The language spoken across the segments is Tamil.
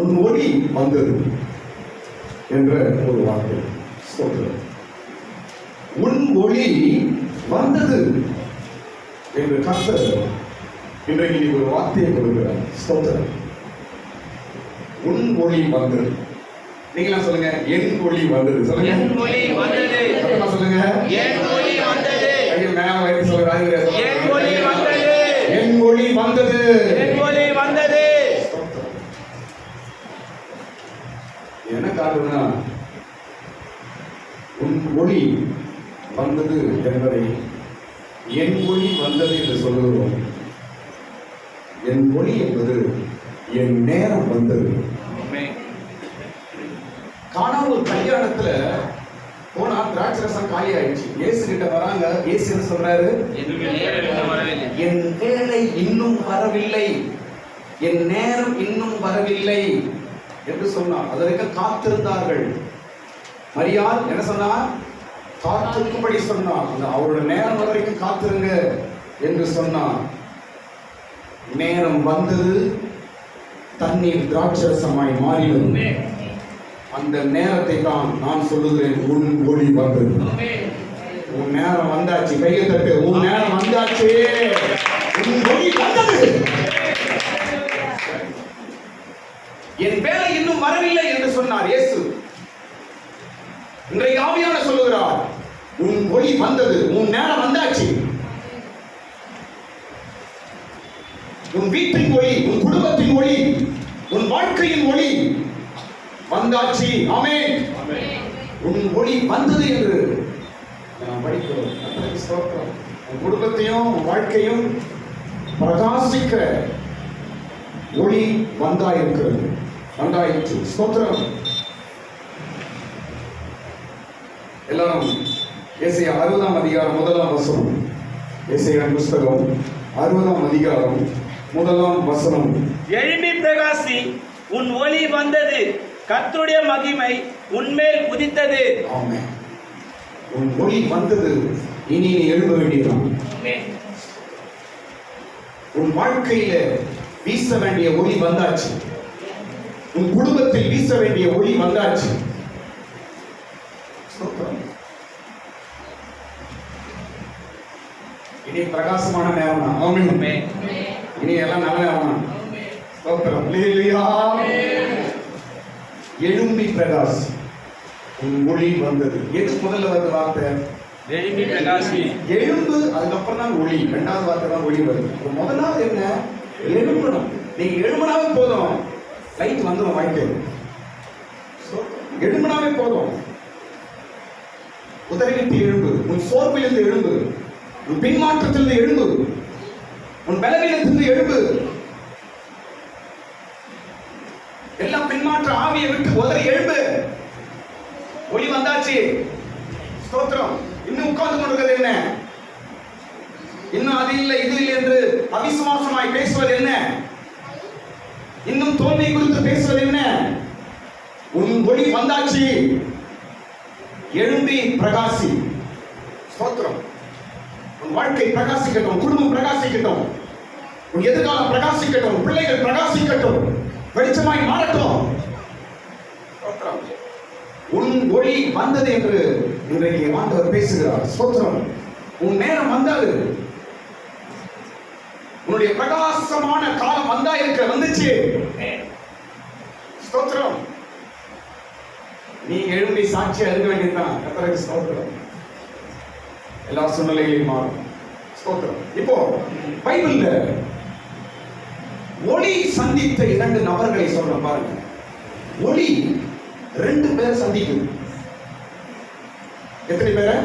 உன் ஒளி வந்தது என்ற ஒரு வார்த்தை. உன் ஒளி வந்தது என்று கர்த்தர் இன்றைக்கு ஒரு வார்த்தையை கொடுக்கிறார். ஸ்தோத்திரம். உன் ஒளி வந்தது. நீங்களாம் சொல்லுங்க, என் ஒளி வந்தது. சொல்லுங்க, என் ஒளி வந்தது. சொல்லுங்க, என் ஒளி வந்தது. ஐயோ மேல வைத்து சொல்றாங்க, என் ஒளி வந்தது. என் ஒளி வந்தது. என் ஒளி வந்தது. என்ன காரணம்னா, உன் ஒளி வந்தது என்பதை என் ஒளி வந்தது என்று சொல்லுகிறோம். என் ஒளி என்பது என் நேரம் வந்தது. காணாம ஒரு கல்யாணத்துல போனா திராட்சரசம் காலி ஆயிடுச்சு. இயேசு கிட்ட வராங்க. இயேசு என்ன சொல்றாரு? என் வேலை இன்னும் வரவில்லை, என் நேரம் இன்னும் வரவில்லை என்று சொன்னார். அது வரைக்கும் காத்திருந்தார்கள். மரியாள் என்ன சொன்னார்? காத்திருக்கும்படி சொன்னார். அவருடைய நேரம் வரைக்கும் காத்திருங்க என்று சொன்னார். நேரம் வந்தது, தண்ணீர் திராட்சரசமாய் மாறினது. அந்த நேரத்தை தான் நான் சொல்லுகிறேன், உன் ஒளி வந்தது. உன் நேரம் வந்தாச்சு. கையை தட்டு. உன் நேரம் வந்தாச்சு. உன் ஒளி வந்தது. என் வேலை இன்னும் வரவில்லை என்று சொன்னார் இயேசு. இன்றைக்கு ஆவியான சொல்லுகிறார், உன் ஒளி வந்தது, உன் நேரம் வந்தாச்சு. உன் வீட்டின் ஒளி, உன் குடும்பத்தின் ஒளி, உன் வாழ்க்கையின் ஒளி வந்தாச்சு. ஆமென். உன் ஒளி வந்தது என்று நாம் படிக்கிறோம். உன் குடும்பத்தையும் வாழ்க்கையும் பிரகாசிக்க ஒளி வந்தாயிருக்கிறது, வந்தாயிற்று. ஸ்தோத்திரம். எல்லாரும் ஏசாயா 60ஆம் அதிகாரம் 1ஆம் வசனம். ஏசாயா புஸ்தகம் 60ஆம் அதிகாரம் 1ஆம் வசனம். எழும்பி பிரகாசி, உன் ஒளி வந்தது, கர்த்தருடைய மகிமை உன்மேல் உதித்தது. ஆமென். உன் ஒளி வந்தது, இனி நீ எழும்ப வேண்டியதான். உன் வாழ்க்கையில வீச வேண்டிய ஒளி வந்தாச்சு. உன் குடும்பத்தில் வீச வேண்டிய ஒளி வந்தாச்சு. இனி பிரகாசமான நேரம் தான். ஆமென். இனி எல்லாம் நல்ல நேரம் தான். ஸ்தோத்திரம். அல்லேலூயா. எழும்பி பிரகாசி, உன் ஒளி வந்தது. எது முதல்ல வருது வார்த்தை? எழும்பி பிரகாசி. எழும்பு, அதுக்கப்புறம் தான் ஒளி. இரண்டாவது வார்த்தை தான் ஒளி வருது. முதலாவது என்ன? எழும்பணும். நீங்க எழும்பினாவே போதும், லைட் வந்துடும் வாழ்க்கையில். எழும்பினாவே போதும். உதறிவிட்டு எழும்பு, உன் சோர்விலிருந்து எழும்பு, உன் பின்மாற்றத்திலிருந்து எழும்பு, உன் பலவீனத்திலிருந்து எழும்பு. எல்லாம் பின்மாற்ற ஆவியை விட்டு உதறி எழும்பு. ஒளி வந்தாச்சு. ஸ்தோத்திரம். இன்னும் உட்கார்ந்து கொண்டிருக்கிறது என்ன? இன்னும் அது இல்லை இது இல்லை என்று அவிசுவாசமாய் பேசுவது என்ன? இன்னும் தோல்வி குறித்து பேசுவது என்ன? உன் ஒளி வந்தாச்சு. எழும்பி பிரகாசி. ஸ்தோத்திரம். உன் வாழ்க்கை பிரகாசிக்கட்டும், குடும்பம் பிரகாசிக்கட்டும், உன் எதிர்காலம் பிரகாசிக்கட்டும், பிள்ளைகள் பிரகாசிக்கட்டும், வெளிச்சமாய் மாறட்டும். உன் ஒளி வந்தது என்று இன்றைக்கு ஆண்டவர் பேசுகிறார். ஸ்தோத்திரம். உன் நேரம் வந்தது, உன்னுடைய பிரகாசமான காலம் வந்துச்சு. ஸ்தோத்திரம். நீ எழும்பி சாட்சியா இருக்க வேண்டியதுதான். கர்த்தருக்கு ஸ்தோத்திரம். எல்லா சூழ்நிலைகளையும் மாறும். ஸ்தோத்திரம். இப்போ பைபிள்ல ஒளி சந்தித்த 2 நபர்களை சொல்ற பாருங்க. ஒளி 2 பேர் சந்திக்குது. எத்தனை பேரை?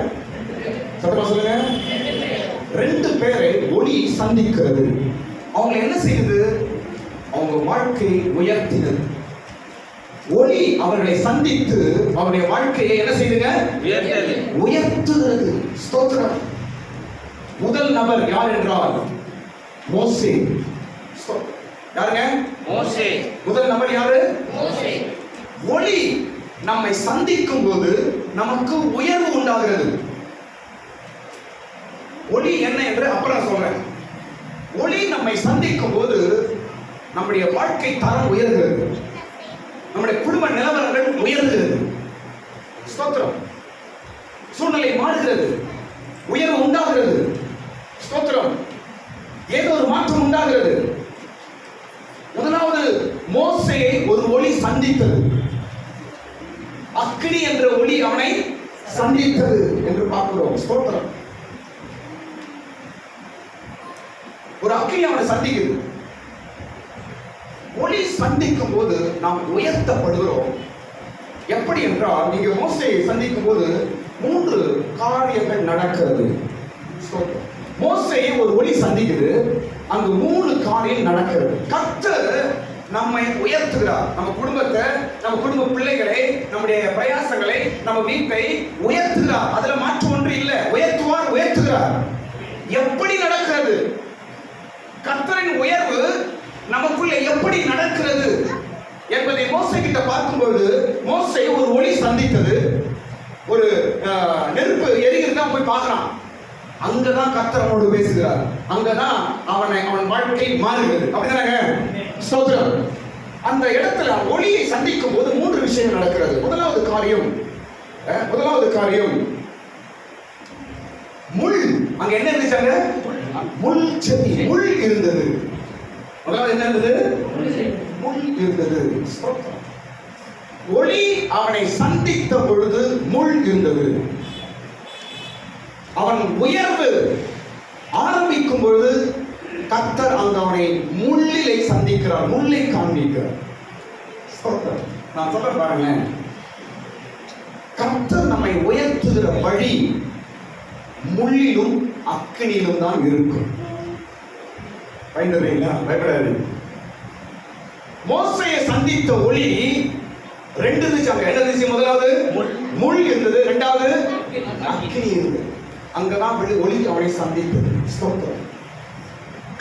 சத்தமா சொல்லுங்க. 2 பேரை ஒளி சந்திக்கிறது. அவங்க என்ன செய்யுது? அவங்க வாழ்க்கை உயர்த்தினது. ஒளி அவர்களை சந்தித்து அவருடைய வாழ்க்கையை என்ன செய்யுங்க? உயர்த்துகிறது. ஸ்தோத்திரம். முதல் நபர் யார் என்றால் மோசே. யாருங்க? மோசே. முதல் நபர் யாரு? மோசே. ஒளி நம்மை சந்திக்கும் போது நமக்கு உயர்வு உண்டாகிறது. ஒளி என்ன என்று அப்புறம் சொல்றேன். ஒளி நம்மை சந்திக்கும் போது நம்முடைய வாழ்க்கை தரம் உயர்கிறது. மோசேயை ஒரு ஒளி சந்தித்தது. அக்கினி என்ற ஒளி அவனை சந்தித்தது என்று பார்க்கிறோம். ஸ்தோத்திரம். ஒரு அக்கினி அவனை சந்திக்குது. ஒளி சந்திக்கும் போது நாம் உயர்த்தப்படுகிறோம். எப்படி என்றால், நீங்க மோசேயை சந்திக்கும் போது 3 காரியங்கள் நடக்கிறது. மோசேயை ஒரு ஒளி சந்திக்குது, அங்கு 3 காரியம் நடக்கிறது. கர்த்தர் நம்மை உயர்த்துகிறார். நம்ம குடும்பத்தை, நம்ம குடும்ப பிள்ளைகளை, நம்முடைய பிரயாசங்களை, நம்ம வீட்டை உயர்த்துகிறார். அதுல மாற்று ஒன்று இல்லை. உயர்த்துவார், உயர்த்துகிறார். எப்படி நடக்கிறது? கர்த்தரின் உயர்வு நமக்குள்ள எப்படி நடக்கிறது என்பதை மோசே கிட்ட பார்க்கும்போது, மோசே ஒரு ஒளி சந்தித்தது. ஒரு நெருப்பு எரிகிறது தான் போய் பார்க்கிறான். அங்கதான் கர்த்தரோடு பேசுகிறார். அங்கதான் அவன் வாழ்க்கை மாறுகிறது. அப்படிதானங்க? ஸ்தோத்திரம். அந்த இடத்துல ஒளியை சந்திக்கும் போது 3 விஷயங்கள் நடக்கிறது. முதலாவது காரியம் முள். அங்க என்ன இருந்துச்சாங்க? முள் செடி, முள் இருந்தது. முதலாவது என்ன இருந்தது? முள் இருந்தது. ஒளி அவனை சந்தித்த பொழுது முள் இருந்தது. அவன் உயர்வு ஆரம்பிக்கும் பொழுது கர்த்தர் அங்கு அவனை முள்ளிலை சந்திக்கிறார், முள்ளை காண்பிக்கிறார். நான் சொல்ல பாருங்களேன், கர்த்தர் நம்மை உயர்த்துகிற வழி முள்ளிலும் அக்கினியிலும் தான் இருக்கும். பயப்படாது. மோசேயை சந்தித்த ஒளி 2 இருந்துச்சாங்க. என்ன இருந்துச்சு? முதலாவது முள் இருந்தது, 2வது அக்கினி இருந்தது. அங்கதான் ஒளி அவனை சந்தித்தது. ஸ்தோத்திரம்.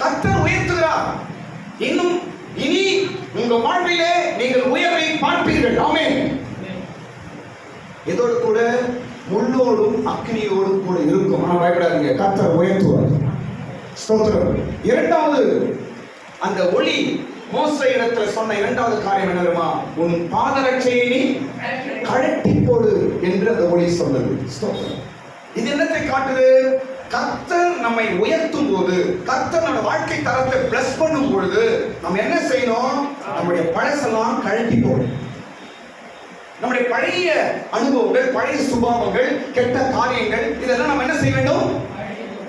கர்த்தர் உயர்த்துகிறார். இனி உங்க வாழ்விலே நீங்கள் உயர்வை பார்ப்பீர்கள். ஆமென். இதோடு கூட முள்ளோடும் அக்கினியோடும் கூட இருக்கும். ஆனா பயப்படாதீங்க, கர்த்தர் உயர்த்துவார். ஸ்தோத்திரம். 2வது அந்த ஒளி மோசே இடத்துல சொன்ன 2வது காரியம் என்ன தெரியுமா? உன் பாதரட்சையை நீ கழட்டி போடு என்று அந்த ஒளி சொன்னது. ஸ்தோத்திரம். இது என்னத்தை காட்டுது? கர்த்தர் நம்மை உயர்த்தும் போது, கர்த்தர் நம்ம வாழ்க்கை தரத்தை பிளஸ் பண்ணும் பொழுது நம்ம என்ன செய்யணும்? நம்முடைய பழசெல்லாம் கழட்டி போடும். நம்முடைய பழைய அனுபவங்கள், பழைய சுபாவங்கள், கெட்ட காரியங்கள், இதெல்லாம் நம்ம என்ன செய்ய வேண்டும்?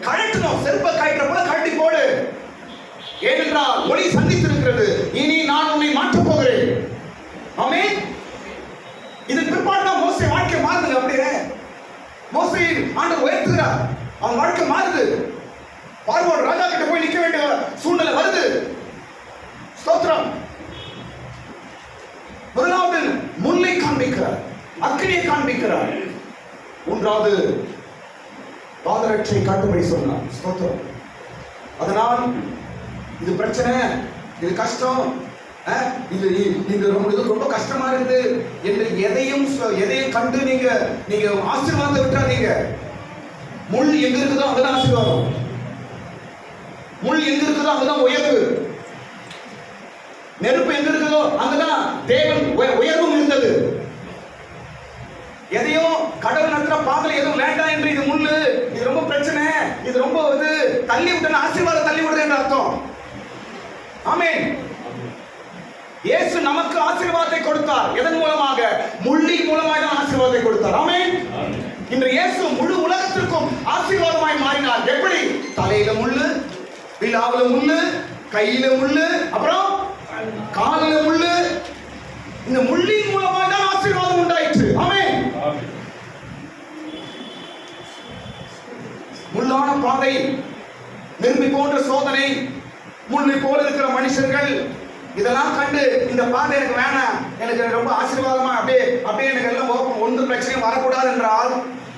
கழட்டணும். செருப்பை கழட்டுற போல கழட்டி போடு. ஏனென்றால் ஒளி சந்தித்திருக்கிறது. இனி நான் உன்னை மாற்றப் போகிறேன். ஆமென். இதன் பிற்பாடு தான் மோசே வாழ்க்கை மாறுது. அப்படியே மோசே ஆண்டவர் உயர்த்துகிறார், அவன் வாழ்க்கை மாறுது. பார்வோன் ராஜா கிட்ட போய் நிற்க வேண்டிய சூழ்நிலை வருது. ஸ்தோத்திரம். முதலாவது முல்லை காண்பிக்கிறார், அக்கினியை காண்பிக்கிறார். 3வது பாதரட்சை காட்டும்படி சொன்னார். ஸ்தோத்திரம். அதனால் இது பிரச்சனை, இது கஷ்டம், இது ரொம்ப கஷ்டமா இருக்குது என்று எதையும் கண்டு நீங்க ஆசீர்வாதத்தை விட்டுறாதீங்க. முள் எங்க இருக்குதோ அங்கதான் ஆசீர்வாதம். முள் எங்க இருக்குதோ அங்கதான் உயர்வு. நெருப்பு எங்க இருக்குதோ அங்கதான் தேவன் உயர்வும் இருந்தது. எதையும் கடவுள் நடத்துற பாதையில எதுவும் வேண்டாம் என்று, இது முள்ளு, இது ரொம்ப பிரச்சனை, இது ரொம்ப தள்ளி விட்டு ஆசீர்வாதம் தள்ளி விடுறது என்று அர்த்தம். ஆமென். இயேசு நமக்கு ஆசீர்வாதத்தை கொடுத்தார். எதன் மூலமாக? முள்ளின் மூலமாக தான் ஆசீர்வாதத்தை கொடுத்தார். ஆமென். இன்று இயேசு முழு உலகத்திற்கும் ஆசீர்வாதமாய் மாறினார். எப்படி? தலையில முள்ளு, விழாவில முள்ளு, கையில முள்ளு, அப்புறம் காலில முள்ளு. இந்த முள்ளின் மூலமாக தான் ஆசீர்வாதம் உண்டாயிற்று. ஆமென். முள்ளான பாதை, நெருப்பை போன்ற சோதனை, முள்ளை போல இருக்கிற மனுஷர்கள், இதெல்லாம் கண்டு இந்த பாதை எனக்கு வேணாம், எனக்கு ரொம்ப ஆசீர்வாதமா அப்படியே எனக்கு எல்லாம் ஒன்றும் பிரச்சனையும் வரக்கூடாது என்றால்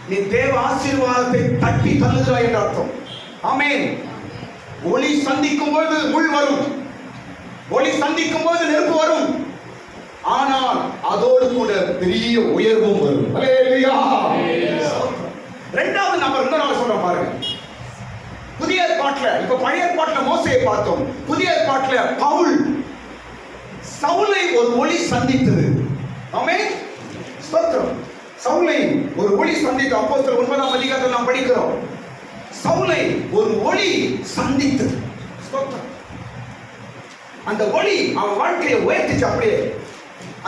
நீ தேவ ஆசீர்வாதத்தை தட்டி தள்ளுகிறாய் என்ற அர்த்தம். ஆமென். ஒளி சந்திக்கும் போது முள் வரும், ஒளி சந்திக்கும் போது நெருப்பு வரும். ஆனால் அதோடு கூட பெரிய உயர்வும் வரும். அல்லேலூயா. 2வது நம்பர் இன்னொரு சொல்றேன் பாருங்க. புதிய ஏற்பாட்டுல, இப்ப பழைய ஏற்பாட்டுல மோசேயை பார்த்தோம். புதிய ஏற்பாட்டுல பவுல், சவுலை ஒரு ஒளி சந்தித்தது. ஆமென். ஸ்தோத்திரம். சவுலை ஒரு ஒளி சந்தித்தது. அப்போஸ்தலர் 9ஆம் அதிகாரத்தில் நாம் படிக்கிறோம். சவுலை ஒரு ஒளி சந்தித்தது. ஸ்தோத்திரம். அந்த ஒளி அவன் வாழ்க்கையை உயர்த்திச்சு. அப்படியே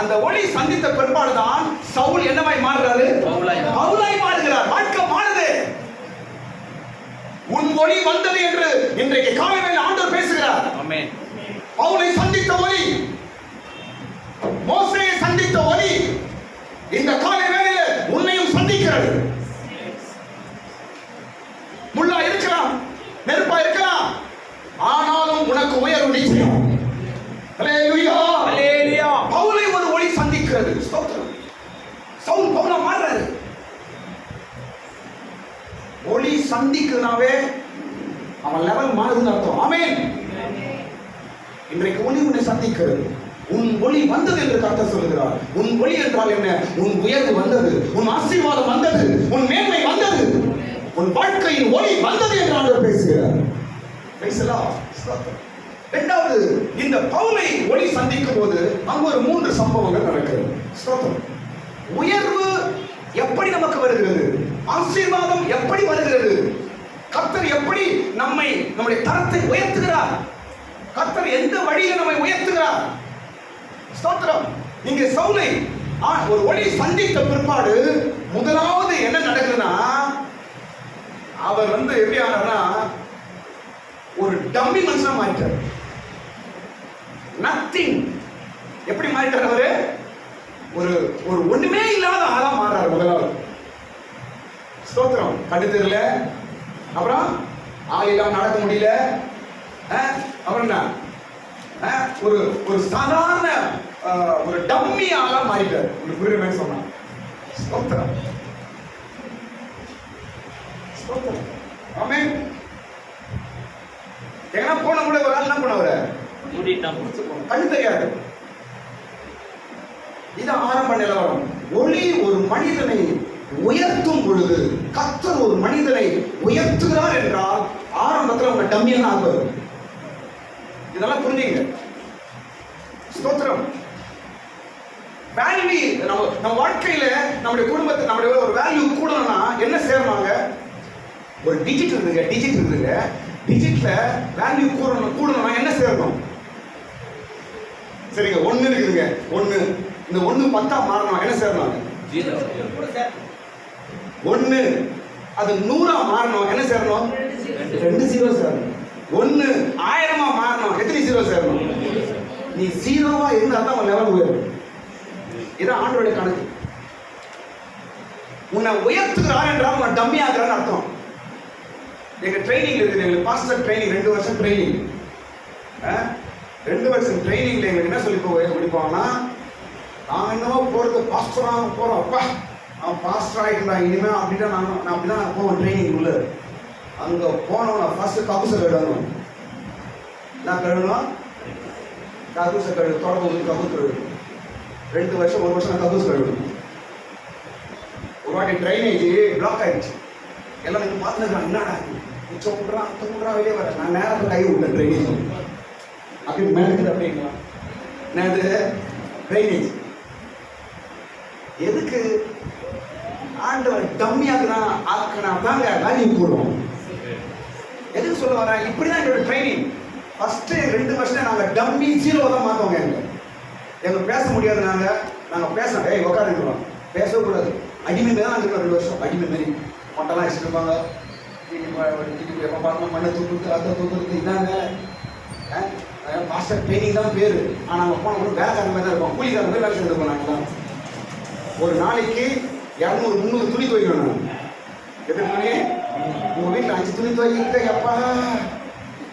அந்த ஒளி சந்தித்த பிற்பாடுதான் சவுல் என்னவாய் மாறுறாரு? பவுலாய் மாறுகிறார். வாழ்க்கை மாறுது. உன் ஒளி வந்தது என்று இன்றைக்கு காலையில் ஆண்டவர் பேசுகிறார். ஆமென். பவுலை சந்தித்த ஒளி, மோசேயை சந்தித்த ஒளி இந்த காலை வேளையில உன்னையும் சந்திக்கிறது. முள்ளா இருக்கலாம், நெருப்பா இருக்கலாம், ஆனாலும் உனக்கு உயர்வு நிச்சயம். அல்லேலூயா, அல்லேலூயா. பவுலை ஒரு ஒளி சந்திக்கிறது. ஸ்தோத்திரம். சவுல் பவுலா மாறுறாரு. ஒளி சந்திக்கிறதுனாவே அவன் லெவல் மாறுதுன்னு அர்த்தம். ஆமென். இன்றைக்கு ஒளி உன்னை சந்திக்கிறது. உன் ஒளி வந்தது என்று கர்த்தர் சொல்லுகிறார். உன் ஒளி என்றால் என்ன? உன் உயர்வு வந்தது, உன் ஆசீர்வாதம் வந்தது, உன் மேன்மை வந்தது, உன் வாழ்க்கையின் ஒளி வந்தது என்று ஆண்டவர் பேசுகிறார். இரண்டாவது, இந்த பவுலை ஒளி சந்திக்கும் போது அங்கு ஒரு 3 சம்பவங்கள் நடக்கிறது. ஸ்தோத்திரம். உயர்வு எப்படி நமக்கு வருகிறது? ஆசீர்வாதம் எப்படி வருகிறது? கர்த்தர் எப்படி நம்முடைய தரத்தை உயர்த்துகிறார்? கர்த்தர் எந்த வழியில நம்மை உயர்த்துகிறார்? ஸ்தோத்திரம். இங்கே சவுலை ஒரு ஒளி சந்தித்த பிற்பாடு முதலாவது என்ன நடக்குதுன்னா, அவர் எப்படி ஆனார்னா ஒரு டம்மி மனுஷனா மாறிட்டார். நத்திங். எப்படி மாறிட்டார் அவரு? ஒரு ஒண்ணுமே இல்லாத ஆளா மாறாரு முதலாவது. ஸ்தோத்திரம். கண்டு தெரியல, அப்புறம் ஆள் இல்லாம நடக்க முடியல, அப்புறம் என்ன, ஒரு சாதாரண ஒரு டம்மி ஆளா மாறிட்டார். ஒரு புரியுற சொன்னா. ஸ்தோத்திரம். ஸ்தோத்திரம். ஆமென். எங்கன்னா போன கூட ஒரு ஆள் என்ன பண்ணவர கண்ணு தெரியாது. இது ஆரம்ப நிலவரம். ஒளி ஒரு மனிதனை உயர்த்தும் பொழுது, கர்த்தர் ஒரு மனிதனை உயர்த்துகிறார் என்றால் ஆரம்பத்தில் உங்க டம்மியான ஆகுது. இதெல்லாம் புரிஞ்சுங்க. ஸ்தோத்திரம். வேல்யூ நம்ம வாழ்க்கையில நம்முடைய குடும்பத்தை நம்முடைய ஒரு வேல்யூ கூடணும்னா என்ன செய்யறாங்க? ஒரு டிஜிட் இருக்குங்க, டிஜிட்ல வேல்யூ கூடணும்னா என்ன செய்யணும்? சரிங்க, 1 இருக்குதுங்க, 1. இந்த 1 10ஆ மாறணும், என்ன செய்யணும்? 1 அது 100ஆ மாறணும், என்ன செய்யணும்? 2 0 சேரணும். 1 1000ஆ மாறணும், எத்தனை 0 சேரணும்? நீ 0வா இருந்தா தான் உன் லெவல் உயரும். இதான் ஆண்டவருடைய கணக்கு. உன்னை உயர்த்துகிறார் என்றால் உன்னை டம்மி ஆகிறான்னு அர்த்தம். எங்க ட்ரைனிங் இருக்குது, எங்களுக்கு பாஸ்டர் ட்ரைனிங் 2 வருஷம் ட்ரைனிங். 2 வருஷம் ட்ரைனிங்ல எங்களுக்கு என்ன சொல்லி கொடுப்பாங்கன்னா, நாங்கள் இன்னும் போறது பாஸ்டராக போறோம். அப்பா அவன் பாஸ்டர் ஆகிட்டான், இனிமே அப்படிதான் நான் அப்படிதான் போவேன் ட்ரைனிங் உள்ள. அங்க போனோம், நான் ஃபர்ஸ்ட் கபூசை கழுவணும். நான் கழுவணும், கபூசை கழுவு, தொடர்பு கபூஸ் கழுவு. 2 வருஷம் 1 வருஷம் நான் கபூஸ் கழுவணும். ஒரு வாட்டி ட்ரைனேஜ் பிளாக் ஆயிடுச்சு. எல்லாம் நீங்க பார்த்துருக்காங்க, என்னடா சொல்றான் வெளியே வர. நான் நேரத்தில் கை விட்டேன் ட்ரைனேஜ். அப்படி மேலே அப்படிங்களா என்னது ட்ரைனேஜ்? எதுக்கு? ஆண்டவர் டம்மியாக ஆக்கினா தாங்க வேல்யூ கூடும். எதுக்கு சொல்ல வரேன்? இப்படிதான் எங்களோட ட்ரைனிங். ஃபர்ஸ்ட் 2 வருஷம் நாங்க டம்மி 0 தான் மாத்தோங்க. எங்க பேச முடியாது. நாங்க பேசணும், ஏய் உட்காந்துருக்கோம், பேசவே கூடாது. அடிமை தான் நாங்கள் 2 வருஷம் அடிமை மாரி மொட்டெல்லாம் வச்சுருப்பாங்க. எப்போ பார்க்கணும், மண்ணை தூக்குறது, அதை தூக்குறது, இதாங்க மாஸ்டர் ட்ரைனிங் தான் பேர். ஆனால் நாங்கள் போன கூட வேலைக்காரங்க தான் இருப்போம், கூலிக்காரங்க போய் வேலை செஞ்சுருப்போம். நாங்கள் ஒரு நாளைக்கு 200 300 துணி துவைக்கணும். நான் எத்தனை துணி? உங்கள் வீட்டில் 5 துணி துவைக்கிட்டு எப்பா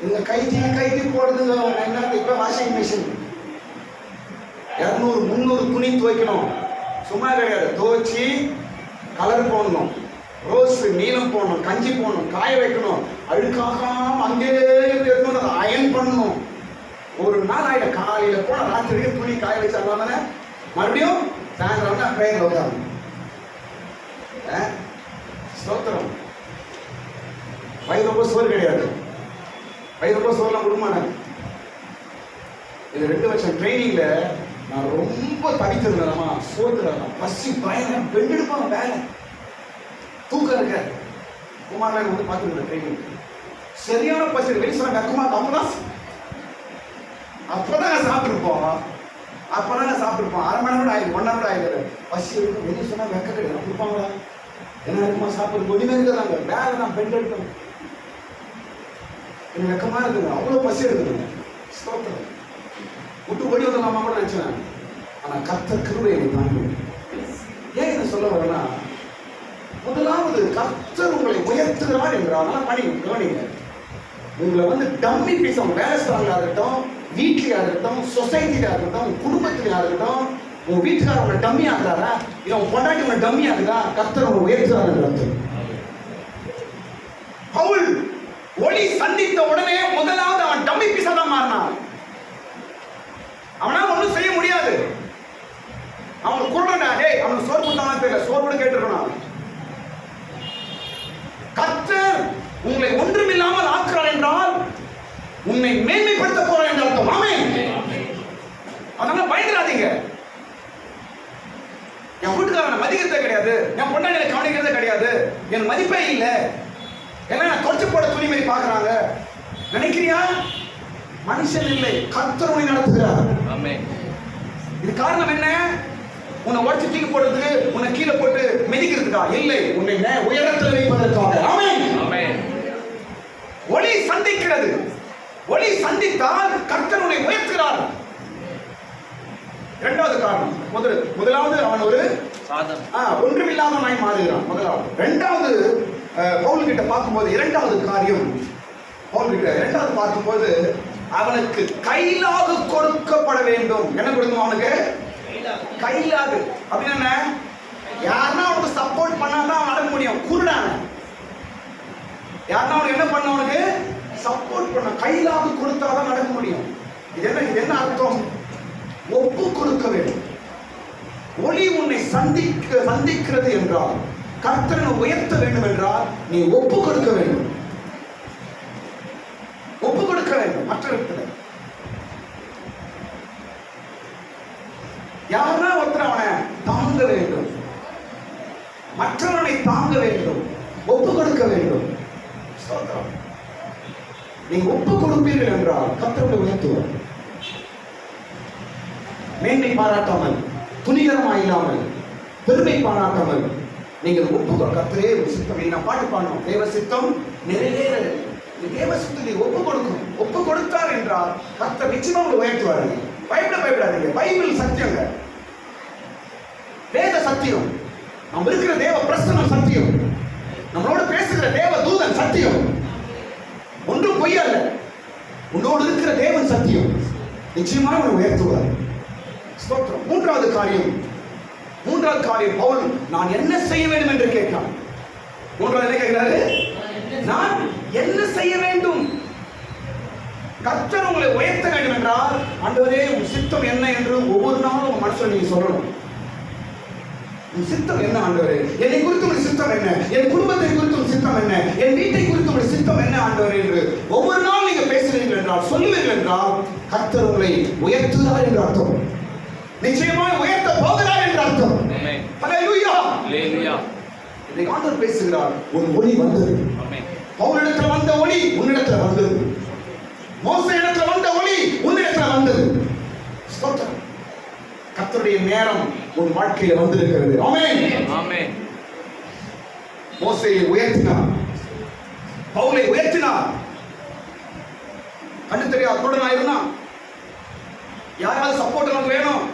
இந்த கைட்டி போடுதுங்க. என்ன இப்போ வாஷிங் மிஷின் 200 300 துணி துவைக்கணும். சும்மா கிடையாது. துவைச்சி கலர் போடணும், ரோஸ் நீளம் போடணும், கஞ்சி போடணும், காய வைக்கணும், அழுக்காகாம அங்கே இருக்கணும், அதை அயன் பண்ணணும். ஒரு நாள் ஆகிடும். காலையில் போன ராத்திரிக்கு துணி காய வச்சாங்க, மறுபடியும் சாயந்தரம் தான் ட்ரெயினில் உட்காந்து. ஸ்தோத்திரம். வயிறு ரொம்ப சோறு கிடையாது. வயிறு ரொம்ப சோறுலாம் கொடுக்க மாட்டாங்க. இது 2 வருஷம் ட்ரைனிங்ல நான் ரொம்ப தவித்ததுலமா சோறு பசி பயங்கரம் பெண்டெடுப்பாங்க. வேலை தூக்கம் இருக்க குமாரன் பார்த்துருக்கேன் ட்ரைனிங். சரியான பசி வெளி சொன்னாங்க. குமார் அப்பதான் அப்பதான் சாப்பிட்டுருப்போம். அரை மணி நேரம் ஆயிடும், 1 hour ஆயிடுது. பசி இருக்கும், வெளியே சொன்னா வெக்க கிடையாது, கொடுப்பாங்களா? என்ன இருக்குமா சாப்பிடுறது? ஒன்றுமே இருக்கிறாங்க, வேலை தான் பெண் எடுக்கணும். எனக்கு வெக்கமா இருக்குங்க, அவ்வளோ பசி இருக்குதுங்க. ஸ்தோத்திரம். விட்டு ஓடி வந்துடலாமா கூட நினைச்சேன். ஆனா கர்த்தர் கிருபை என்னை தாங்கும். ஏன் இதை சொல்ல வரேன்னா, முதலாவது கர்த்தர் உங்களை உயர்த்துகிறார் என்றால் பணி கவனிங்க. உங்களை வந்து டம்மி பீஸ், அவங்க வேலை ஸ்தலங்களா இருக்கட்டும், வீட்லயா இருக்கட்டும், சொசைட்டியா இருக்கட்டும், குடும்பத்திலயா இருக்கட்டும், உங்க வீட்டுக்கார உங்களை டம்மி ஆகுறாரா, இல்ல உங்க பொண்டாட்டி உங்களை டம்மி ஆகுதா, கர்த்தர் உங்களை உயர்த்துறாரு என்று அர்த்தம். பவுல் ஒளி சந்தித்த உடனே முதலாவது அவன் டம்மி பீஸா தான் மாறினான். அவனால ஒன்றும் செய்ய முடியாது. அவன் குருடா, டேய் அவனுக்கு சோறு கொடுத்தாலும் தெரியல, சோறு கூட கேட்டுருக்கணும். கர்த்தர் உங்களை ஒன்றுமில்லாமல் ஆக்குறார் என்றால் உன்னை மேன்மைப்படுத்த போறார் என்று அர்த்தம். ஆமென். அதனால பயந்துடாதீங்க. என் வீட்டுக்காரனை மதிக்கிறதே கிடையாது, என் பொண்டாட்டியை கவனிக்கிறதே கிடையாது, என் மதிப்பே இல்லை, எல்லாம் நான் தொடச்சு போட துணி மாதிரி பாக்குறாங்க நினைக்கிறியா? மனுஷன் இல்லை, கர்த்தர் உன்னை நடத்துகிறார். ஆமென். இது காரணம் என்ன? உன்னை உடச்சு தூக்கி போடுறதுக்கு, உன்னை கீழே போட்டு மிதிக்கிறதுக்கா? இல்லை, உன்னை உயரத்தில் வைப்பதற்காக. ஆமென். ஆமென். ஒளி சந்திக்கிறது. ஒளி சந்தித்தால் கர்த்தர் உன்னை உயர்த்துகிறார். இரண்டாவது காரணம், முதலாவது அவன் ஒரு ஒன்றுமில்லாதவனாய் மாறுகிறான். முதலாவது. இரண்டாவது பவுல் கிட்ட பார்க்கும்போது இரண்டாவது காரியம், பவுல் கிட்ட இரண்டாவது பார்க்கும்போது அவனுக்கு கைலாகு கொடுக்கப்பட வேண்டும். என்ன கொடுக்கணும் அவனுக்கு? கைலாகு. அப்படின்னு என்ன? யாருன்னா அவனுக்கு சப்போர்ட் பண்ணாதான் அவன் நடக்க முடியும். குருடான யாருன்னா அவனுக்கு என்ன பண்ண? அவனுக்கு சப்போர்ட் பண்ண, கைலாகு கொடுத்தாதான் நடக்க முடியும். இது என்ன அர்த்தம்? ஒப்பு கொடுக்க வேண்டும். ஒளி உன்னை சந்திக்கிறது என்றால், கர்த்தரை உயர்த்த வேண்டும் என்றால் நீ ஒப்பு கொடுக்க வேண்டும். ஒப்பு கொடுக்க வேண்டும். மற்றவர்களை யாரா ஒருத்தர் அவனை தாங்க வேண்டும், மற்றவனை தாங்க வேண்டும், ஒப்பு கொடுக்க வேண்டும். நீங்க ஒப்பு கொடுப்பீர்கள் என்றால் கர்த்தரை உயர்த்துவார். மேன்மை பாராட்டாமல், துணிகரமாயில்லாமல், பெருமை பாராட்டாமல் நீங்கள் ஒப்பு கர்த்தரே சித்தம். நான் பாட்டு பாடணும், தேவ சித்தம் நிறைவேற. தேவ சித்தத்தை ஒப்பு கொடுக்கும். ஒப்பு கொடுத்தார் என்றால் கர்த்தர் நிச்சயமா உங்களை உயர்த்துவாரு. பயப்படாதீங்க. பைபிள் சத்தியங்க, வேத சத்தியம், நம்ம இருக்கிற தேவ பிரசன்னம் சத்தியம், நம்மளோட பேசுகிற தேவ தூதன் சத்தியம், ஒன்றும் பொய் அல்ல. உன்னோடு இருக்கிற தேவன் சத்தியம், நிச்சயமா உங்களை உயர்த்துவார். ஸ்தோத்திரம். மூன்றாவது காரியம் பவுல் நான் என்ன செய்ய வேண்டும் என்று கேட்டான். மூன்றாவது என்ன கேட்கிறாரு? நான் என்ன செய்ய வேண்டும்? கர்த்தர் உங்களை உயர்த்த வேண்டும் என்றால், ஆண்டவரே உன் சித்தம் என்ன என்று ஒவ்வொரு நாளும் உங்க மனசுல நீங்க சொல்லணும். உன் சித்தம் என்ன ஆண்டவரே? என்னை குறித்து உங்கள் சித்தம் என்ன? என் குடும்பத்தை குறித்து உங்கள் சித்தம் என்ன? என் வீட்டை குறித்து உங்கள் சித்தம் என்ன ஆண்டவரே என்று ஒவ்வொரு நாள் நீங்க பேசுறீர்கள் என்றால், சொல்லுவீர்கள் என்றால், கர்த்தர் உங்களை உயர்த்துகிறார் என்று அர்த்தம். நிச்சயமாக உயர்த்த போகிறார் என்று அர்த்தம். ஹல்லேலூயா. ஹல்லேலூயா. இன்னைக்கு ஆண்டவர் பேசுகிறார், உன் ஒளி வந்தது. பவுலிடத்தில் வந்த ஒளி உன்னிடத்தில் வந்தது. மோசே இடத்துல வந்த ஒளி உன்னிடத்தில் வந்தது. ஸ்தோத்திரம். கர்த்தருடைய நேரம் உன் வாழ்க்கையில வந்திருக்கிறது. ஆமென். ஆமென். மோசேயை உயர்த்தினார், பவுலை உயர்த்தினார். கண்ணு தெரியாது குருடனா இருந்தான். யாராவது சப்போர்ட் நமக்கு வேணும்.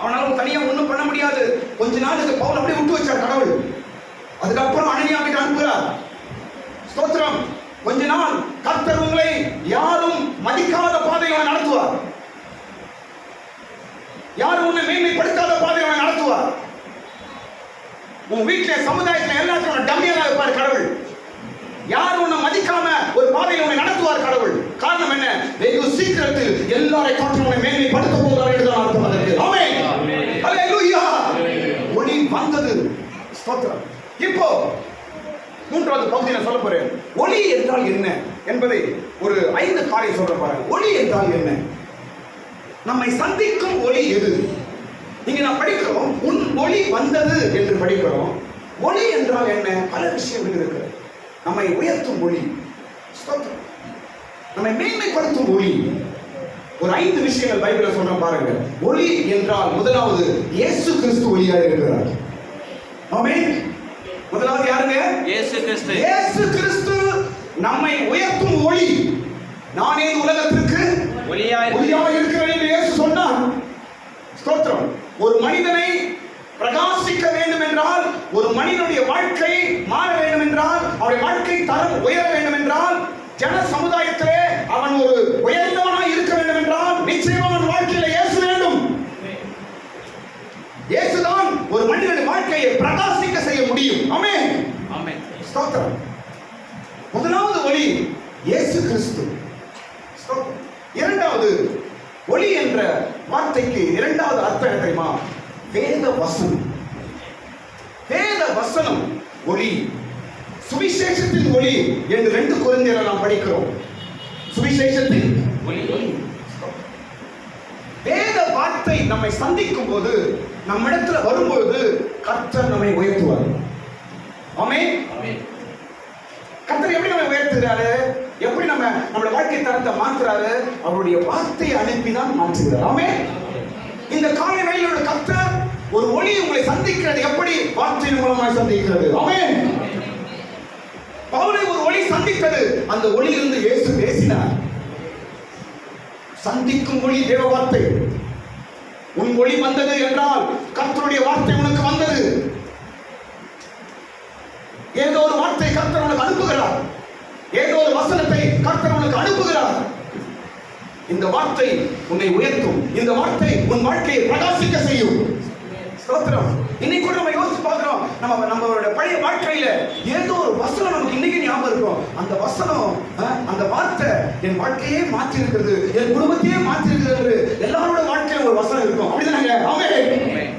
அவனால தனியா ஒண்ணும் பண்ண முடியாது. கொஞ்ச நாளுக்கு பவுல் அப்படியே விட்டு வச்சார் கடவுள். அதுக்கப்புறம் அனனியா கிட்ட அனுப்புகிறார். ஸ்தோத்திரம். கொஞ்ச நாள் கர்த்தர் உங்களை யாரும் மதிக்காத பாதையை நடத்துவார். யாரும் உன்னை மேன்மைப்படுத்தாத பாதையை நடத்துவார். உன் வீட்டில, சமுதாயத்தில் எல்லாத்தையும் டம்மியா இருப்பார் கடவுள். யாரும் உன்னை மதிக்காம ஒரு பாதையில் உன்னை நடத்துவார் கடவுள். காரணம் என்ன? வெகு சீக்கிரத்தில் எல்லாரை காட்டிலும் உன்னை மேன்மைப்படுத்த போகிறார் என்று அர்த்தம். அதற்கு ஆமென். ஹல்லேலூயா. ஒளி வந்தது. ஸ்தோத்திரம். இப்போ மூன்றாவது பகுதியை சொல்ல போறேன். ஒளி என்றால் என்ன என்பதை ஒரு 5 காரியம் சொல்ற பாருங்க. ஒளி என்றால் என்ன? நம்மை சந்திக்கும் ஒளி எது? நீங்க நான் படிக்கிறோம், உன் ஒளி வந்தது என்று படிக்கிறோம். ஒளி என்றால் என்ன? பல விஷயங்கள் இருக்கிறது. நம்மை உயர்த்தும் ஒளி, நம்மை மேன்மைப்படுத்தும் ஒளி, ஒரு 5 விஷயங்கள் பைபிள்ல சொல்ற பாருங்க. ஒளி என்றால் முதலாவது இயேசு கிறிஸ்து ஒளியா இருக்கிறார். ஆமென். முதலாவது யாருங்க? இயேசு கிறிஸ்து. இயேசு கிறிஸ்து நம்மை உயர்த்தும் ஒளி. நானே உலகத்திற்கு ஒளியாக இருக்கிறேன் என்று இயேசு சொன்னார். ஸ்தோத்திரம். ஒரு மனிதனை பிரகாசிக்க வேண்டும் என்றால், ஒரு மனிதனுடைய வாழ்க்கை மாற வேண்டும் என்றால், அவருடைய வாழ்க்கை தரம் உயர வேண்டும் என்றால், ஜன சமுதாயத்திலே அவன் ஒரு உயர்ந்தவனாய் இருக்க வேண்டும் என்றால் நிச்சயமாக அவன் வாழ்க்கையில இயேசு வேண்டும். இயேசுதான் ஒரு மனிதனுடைய வாழ்க்கையை பிரகாசிக்க செய்ய முடியும். ஆமென். ஆமென். ஸ்தோத்திரம். முதலாவது ஒளி இயேசு கிறிஸ்து. ஸ்தோத்திரம். இரண்டாவது ஒளி என்ற வார்த்தைக்கு இரண்டாவது அர்த்தம் என்ன தெரியுமா? வேத வசனம். வேத வசனம் ஒளி. சுவிசேஷத்தின் ஒளி என்று 2 கொரிந்தியரில் நாம் படிக்கிறோம். சுவிசேஷத்தின் ஒளி. வேத வார்த்தை நம்மை சந்திக்கும் போது, நம்மிடத்துல வரும்போது கர்த்தர் நம்மை உயர்த்துவார். ஆமென். கர்த்தர் எப்படி நம்மை உயர்த்துகிறாரு? எப்படி நம்மளோட வாழ்க்கை தரத்தை மாற்றுறாரு? அவருடைய வார்த்தையை அனுப்பிதான் மாற்றுகிறார். ஆமென். இந்த காலை வேளையில கர்த்தர் ஒரு ஒளி உங்களை சந்திக்கிறது எப்படி? வார்த்தையின் மூலமாக சந்திக்கிறது. ஆமென். பவுலை ஒரு ஒளி சந்தித்தது. அந்த ஒளியிலிருந்து இயேசு பேசினார். சந்திக்கும் ஒளி தேவ வார்த்தை. உன் ஒளி வந்தது என்றால் கர்த்தருடைய வார்த்தை உனக்கு வந்தது. ஏதோ ஒரு வார்த்தை கர்த்தர் உனக்கு அனுப்புகிறார். ஏதோ ஒரு வசனத்தை கர்த்தர் உனக்கு அனுப்புகிறார். இந்த வார்த்தை உன்னை உயர்த்தும். இந்த வார்த்தை உன் வாழ்க்கையை பிரகாசிக்க செய்யும். ஸ்தோத்திரம். இன்னைக்கு கூட நம்ம யோசிச்சு பார்க்கிறோம். நம்மளோட பழைய வாழ்க்கையில ஏதோ ஒரு வசனம் நமக்கு இன்னைக்கு ஞாபகம் இருக்கும். அந்த வசனம், அந்த வார்த்தை என் வாழ்க்கையே மாற்றி இருக்கிறது, என் குடும்பத்தையே மாற்றி இருக்கிறது. எல்லாரோட வாழ்க்கையில ஒரு வசனம் இருக்கும். அப்படிதானே? ஆமென்.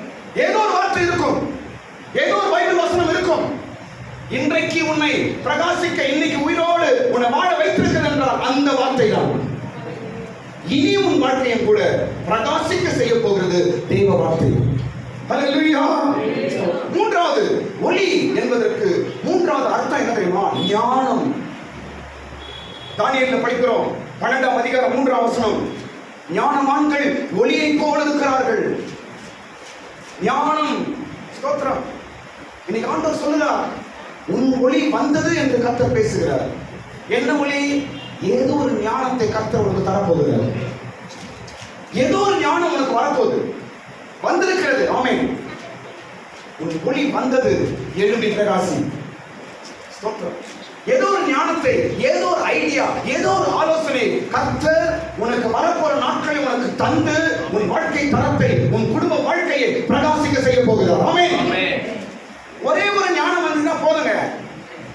ஏதோ ஒரு வார்த்தை இருக்கும். ஏதோ ஒரு பைபிள் வசனம் இருக்கும். இன்றைக்கு உன்னை பிரகாசிக்க, இன்னைக்கு உயிரோடு உன்னை வாழ வைத்திருக்கிறது என்றால் அந்த வார்த்தை தான். இனி உன் வாழ்க்கையும் கூட பிரகாசிக்க செய்ய போகிறது தேவ வார்த்தை. ஹல்லேலூயா. மூன்றாவது ஒளி என்பதற்கு மூன்றாவது அர்த்தம் என்ன தெரியுமா? ஞானம். தானியேலில் படிக்கிறோம் 12ஆம் அதிகாரம் 3ஆம் வசனம். ஞானவான்கள் ஒளியை போல இருக்கிறார்கள். ஞானம். ஸ்தோத்திரம். இன்னைக்கு ஆண்டவர் சொல்லுகிறார், உன் ஒளி வந்தது என்று கர்த்தர் பேசுகிறார். என்ன ஒளி? ஏதோ ஒரு ஞானத்தை கர்த்தர் உனக்கு தரப்போகிறார். ஏதோ ஒரு ஞானம் உனக்கு வரப்போகுது, வந்திருக்கிறது. ஆமென். உன் ஒளி வந்தது, எழும்பி பிரகாசி. ஸ்தோத்திரம். ஏதோ ஒரு ஞானத்தை, ஏதோ ஒரு ஐடியா, ஏதோ ஒரு ஆலோசனை கர்த்தர் உனக்கு வரப்போற நாட்களை உனக்கு தந்து உன் வாழ்க்கை தரத்தை, உன் குடும்ப வாழ்க்கையை பிரகாசிக்க செய்ய போகிறார். ஆமென். ஒரே ஒரு ஞானம் வந்தா போதுங்க,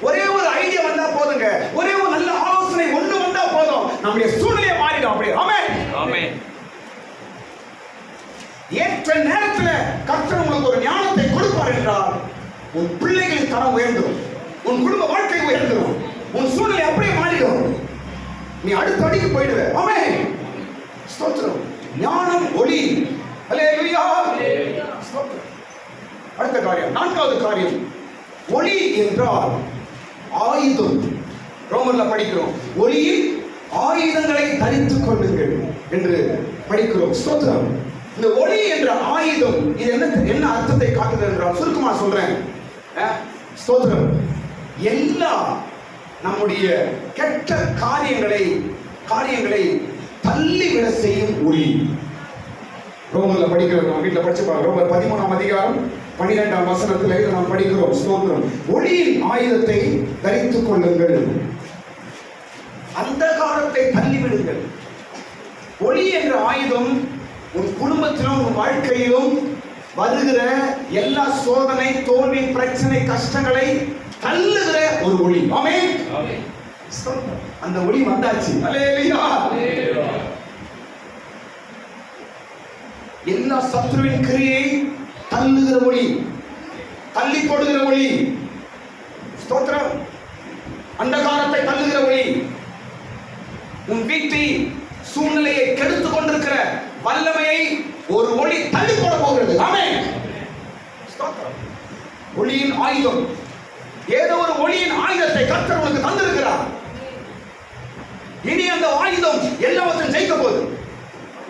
ஒரே ஒரு ஐடியா வந்தா போதுங்க, ஒரே ஒரு நல்ல ஆலோசனை ஒண்ணு வந்தா போதும், நம்முடைய சூழ்நிலையை மாறிடும். அப்படியே. ஆமென். ஆமென். ஏற்ற நேரத்தில் கர்த்தர் உங்களுக்கு ஒரு ஞானத்தை கொடுப்பார் என்றால் உன் பிள்ளைகளின் தரம் உயர்ந்துடும், உன் குடும்ப வாழ்க்கை உயர்ந்துடும், உன் சூழ்நிலை அப்படியே மாறிடும், நீ அடுத்த அடிக்கு போயிடுவே. ஆமென். ஸ்தோத்திரம். ஞானம், ஒளி. ஹல்லேலூயா. ஸ்தோத்திரம். அடுத்த காரியம், 4வது காரியம், ஒளி என்றால் ஆயுதம். ரோமர்ல படிக்கிறோம், ஒளியில் ஆயுதங்களை தரித்துக் கொள்ளுங்கள் என்று படிக்கிறோம். ஸ்தோத்திரம். இந்த ஒளி என்ற ஆயுதம் இது என்ன அர்த்தத்தை காட்டுது என்றால் சுருக்கமா சொல்றேன். ஸ்தோத்திரம். எல்லா நம்முடைய கெட்ட காரியங்களை தள்ளிவிட செய்யும் ஒளி. ரோமர்ல படிக்கிறோம், நம்ம வீட்டில் படிச்சுப்பாங்க. ரோமர் 13ஆம் அதிகாரம் 12ஆம் வசனத்தில் இதை நாம் படிக்கிறோம். ஸ்தோத்திரம். ஒளியின் ஆயுதத்தை தரித்துக் கொள்ளுங்கள், அந்தகாரத்தை தள்ளிவிடுங்கள். ஒளி என்ற ஆயுதம் உன் குடும்பத்திலும் உன் வாழ்க்கையிலும் வருகிற எல்லா சோதனை, தோல்வி, பிரச்சனை, கஷ்டங்களை தள்ளுகிற ஒரு ஒளி. ஆமென். அந்த ஒளி வந்தாச்சு. அல்லேலூயா. எல்லா சத்துருவின் கிரியை தள்ளுகிற ஒளி, தள்ளி போடுகிற ஒளி. ஸ்தோத்திரம். அந்தகாரத்தை தள்ளுகிற ஒளி. உன் வீட்டை, சூழ்நிலையை கெடுத்துக் கொண்டிருக்கிற வல்லமையை ஒரு ஒளி தள்ளி போட போகிறது. ஆமென். ஸ்தோத்திரம். ஒளியின் ஆயுதம். ஏதோ ஒரு ஒளியின் ஆயுதத்தை கர்த்தர் உனக்கு தந்திருக்கிறார். இனி அந்த ஆயுதம் எல்லாவற்றையும் ஜெயிக்க போகுது.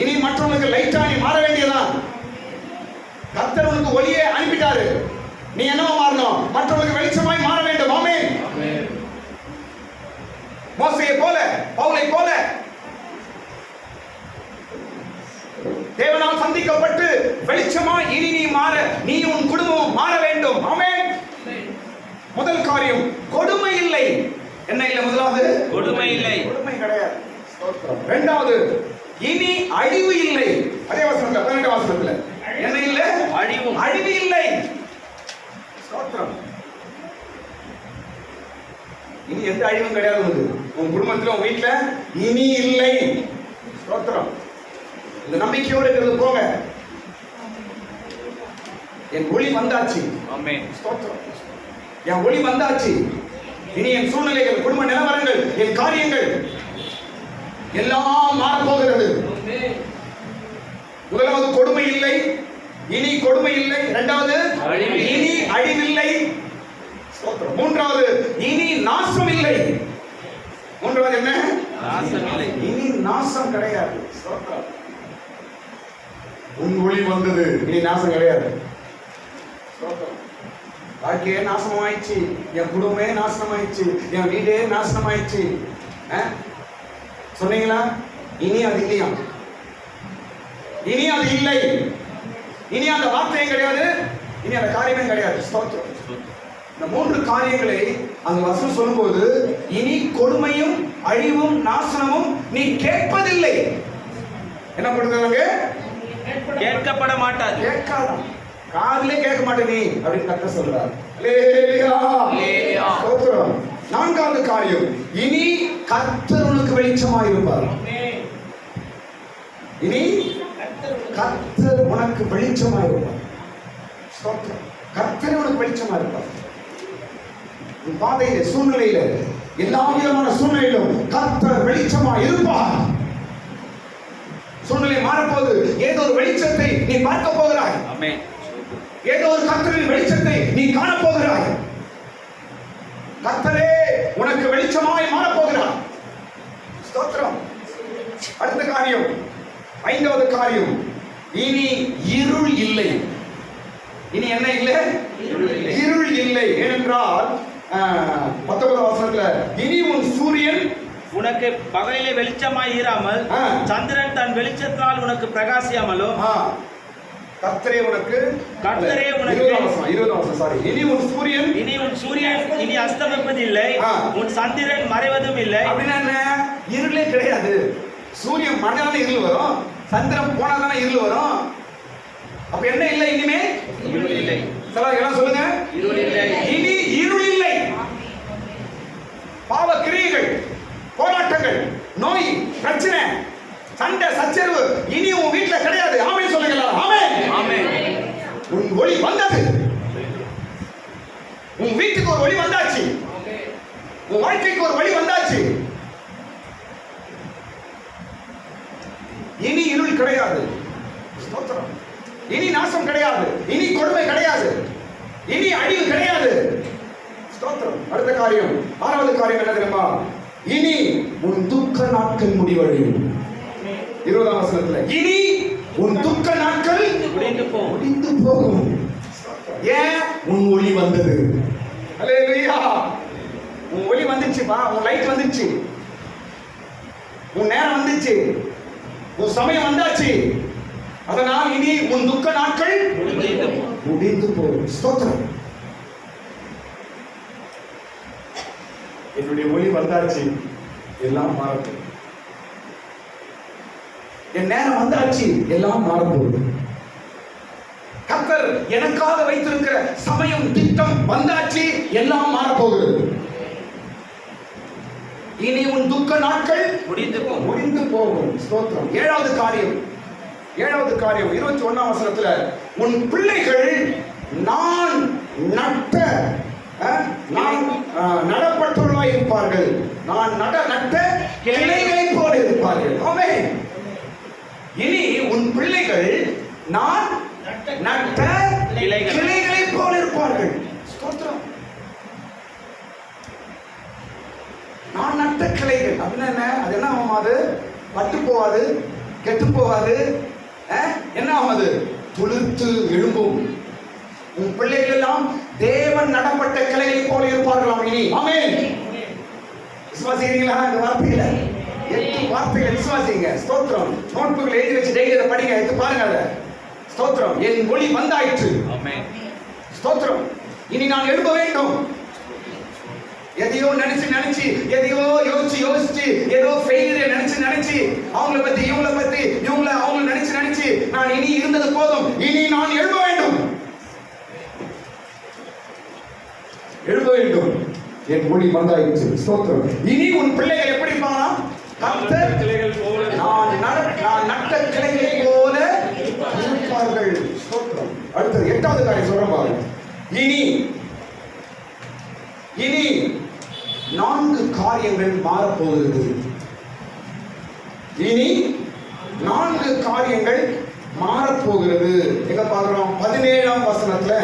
இனி மற்றவங்களுக்கு லைட்டா நீ மாற வேண்டியதான். கர்த்தர் உனக்கு ஒளியை அனுப்பிட்டாரு. நீ என்னவா மாறணும்? மற்றவங்களுக்கு வெளிச்சமாய் மாற வேண்டும். ஆமென். மோசேயை போல, பவுலை போல தேவனால் சந்திக்கப்பட்டு வெளிச்சமாய் இனி நீ மாற, நீ உன் குடும்பம் மாற வேண்டும். ஆமென். முதல் காரியம் கொடுமை இல்லை. என்ன இல்லை? முதலாவது கொடுமை இல்லை. கொடுமை கிடையாது. இரண்டாவது இனி அழிவு இல்லை. அதே வசனத்துல 12 வசனத்துல என்ன இல்ல? அழிவு இல்லை. ஸ்தோத்திரம். இனி எந்த அழிவும் கிடையாது. உன் குடும்பத்துல, உன் வீட்டுல இனி இல்லை. ஸ்தோத்திரம். இந்த நம்பிக்கையோடு இருக்கிறது போங்க. என் ஒளி வந்தாச்சு. ஆமென். ஸ்தோத்திரம். என் ஒளி வந்தாச்சு. இனி என் சூழ்நிலைகள், குடும்ப நிலவரங்கள், என் காரியங்கள் எல்லாம் மாறப்போகிறது. முதலாவது கொடுமை இல்லை, இனி கொடுமை இல்லை. இரண்டாவது இனி அழிவில்லை. மூன்றாவது இனி நாசம் இல்லை. மூன்றாவது என்ன? நாசம் இல்லை. இனி நாசம் கிடையாது. உன் ஒளி வந்தது, இனி நாசம் கிடையாது. வாழ்க்கையே நாசமாயிடுச்சு, என் குடும்பமே நாசமாயிடுச்சு, என் வீடே நாசமாயிடுச்சு சொன்னீங்களா? இனி அது இல்லையா? இனி அது இல்லை. இனி அந்த வார்த்தையும் கிடையாது, இனி அந்த காரியமே கிடையாது. ஸ்தோத்திரம். இந்த மூன்று காரியங்களை அந்த வசனம் சொல்லும்போது, இனி கொடுமையும் அழிவும் நாசனமும் நீ கேட்பதில்லை. என்ன பண்ணுறாங்க? கேட்கப்பட மாட்டாது. கேட்காத, காதிலே கேட்க மாட்டே நீ அப்படின்னு கர்த்தர் சொல்றார். நான்காவது காரியம், இனி கர்த்தர் உனக்கு வெளிச்சமாய் இருப்பார். இனி கர்த்தர் உனக்கு வெளிச்சமாய் இருப்பார். கர்த்தர் உனக்கு வெளிச்சமா இருப்பார். உன் பாதையில, சூழ்நிலையில, எல்லா விதமான சூழ்நிலையிலும் கர்த்தர் வெளிச்சமா இருப்பார். சூழ்நிலை மாறப்போது, ஏதோ ஒரு வெளிச்சத்தை நீ பார்க்க போகிறாய். ஆமென். ஏதோ ஒரு கர்த்தரின் வெளிச்சத்தை நீ காண போகிறாய். கர்த்தரே உனக்கு வெளிச்சமாய் மாறப்போகிறார். ஸ்தோத்திரம். அடுத்த காரியம், ஐந்தாவது காரியம், இனி இருள் இல்லை. இனி என்ன இல்லை? இருள் இல்லை. ஏனென்றால் 19 வசனத்துல, இனி உன் சூரியன் உனக்கு பகலிலே வெளிச்சமாய் இராமல், சந்திரன் தன் வெளிச்சத்தினால் உனக்கு பிரகாசியாமலும், கர்த்தரே உனக்கு 20 வருஷம் சாரி, இனி உன் சூரியன் இனி அஸ்தமிப்பதில்லை, உன் சந்திரன் மறைவதும் இல்லை. அப்படின்னா என்ன? இருளே கிடையாது. சூரியன் மறைஞ்சாலே இருள் வரும், சந்திரன் போனாதானே இருள் வரும். அப்ப என்ன இல்லை? இனிமே இருள் இல்லை. எல்லாம் சொல்லுங்க. இருள் இல்லை. இனி இருள் இல்லை. பாவ கிரியைகள், போராட்டங்கள், நோய், பிரச்சனை, சண்டை, சச்சரவு இனி உன் வீட்டுல கிடையாது. ஆமென் சொல்லுங்க. ஆமென். ஆமென். உன் ஒளி வந்தது. உன் வீட்டுக்கு ஒரு ஒளி வந்தாச்சு. உன் வாழ்க்கைக்கு ஒரு ஒளி வந்தாச்சு. இனி இருள் கிடையாது. ஸ்தோத்திரம். இனி நாசம் கிடையாது, இனி கொடுமை கிடையாது, இனி அழிவு கிடையாது. ஸ்தோத்திரம். அடுத்த காரியம், ஆறாவது காரியம் என்ன தெரியுமா? இனி உன் துக்க நாட்கள் முடிவடையும். 20ஆம் வசனத்துல, இனி உன் துக்க நாட்கள் முடிந்து போகும். ஏன்? உன் ஒளி வந்தது. அல்லேலூயா. உன் ஒளி வந்துச்சுப்பா, உன் லைட் வந்துச்சு, உன் நேரம் வந்துச்சு, உன் சமயம் வந்தாச்சு. அதனால் இனி உன் துக்க நாட்கள் முடிந்து போகும். ஸ்தோத்திரம். என்னுடைய ஒளி வந்தாச்சு, எல்லாம் மாறப்போகுது. என் நேரம் வந்தாச்சு, எல்லாம் மாறப்போகுது. கர்த்தர் எனக்காக வைத்திருக்கிற சமயம், திட்டம் வந்தாச்சு, எல்லாம் மாறப்போகுது. இனி உன் துக்க நாட்கள் முடிந்து போகும். ஸ்தோத்திரம். ஏழாவது காரியம் 21ஆம் வசனத்துல, உன் பிள்ளைகள் நான் நட்ட நடப்பட்டுள்ளாய் இருப்பார்கள். நான் நட்ட கிளைகளை போல இருப்பார்கள். ஆமென். இனி உன் பிள்ளைகள் நான் நட்ட கிளைகளை போல இருப்பார்கள். ஸ்தோத்திரம். நான் நட்ட கிளைகள் அப்படின்னா என்ன? அது என்ன ஆகும்? அது பட்டு போவாது, கெட்டு போகாது. என்ன ஆகுது? துளிர்த்து எழும்பும். உன் பிள்ளைகள் எல்லாம் தேவன் நடப்பட்ட கிளையை போல இருப்பார்களாம் இனி. ஆமென். விசுவாசிக்கிறீங்களா? இந்த வார்த்தைகளை 8 வார்த்தைகளை விசுவாசிங்க. ஸ்தோத்திரம். நோட்புக்கள் எழுதி வச்சு டெய்லி அதை படிங்க, எடுத்து பாருங்க. அதை ஸ்தோத்திரம். என் ஒளி வந்தாயிற்று. ஆமென். ஸ்தோத்திரம். இனி நான் எழும்ப வேண்டும். எதையோ நினைச்சு எதையோ யோசிச்சு ஏதோ ஃபெயிலியர் நினைச்சு அவங்கள பத்தி இவங்கள அவங்க நினைச்சு நான் இனி இருந்தது போதும், இனி நான் எழும்ப வேண்டும். எழும்ப வேண்டும். என் ஒளி வந்தாயிற்று. ஸ்தோத்திரம். இனி உன் பிள்ளைகள் எப்படி இருப்பாங்கன்னா, கர்த்தர் கிளைகள் போல, நான் நட்ட கிளைகளை போல இருப்பார்கள். ஸ்தோத்திரம். அடுத்தது 8வது காரியம் சொல்றேன் பாருங்க. இனி 4 காரியங்கள் மாறப்போகிறது. இனி 4 காரியங்கள் மாறப்போகிறது. எங்க பார்க்கிறோம்? 17ஆம் வசனத்துல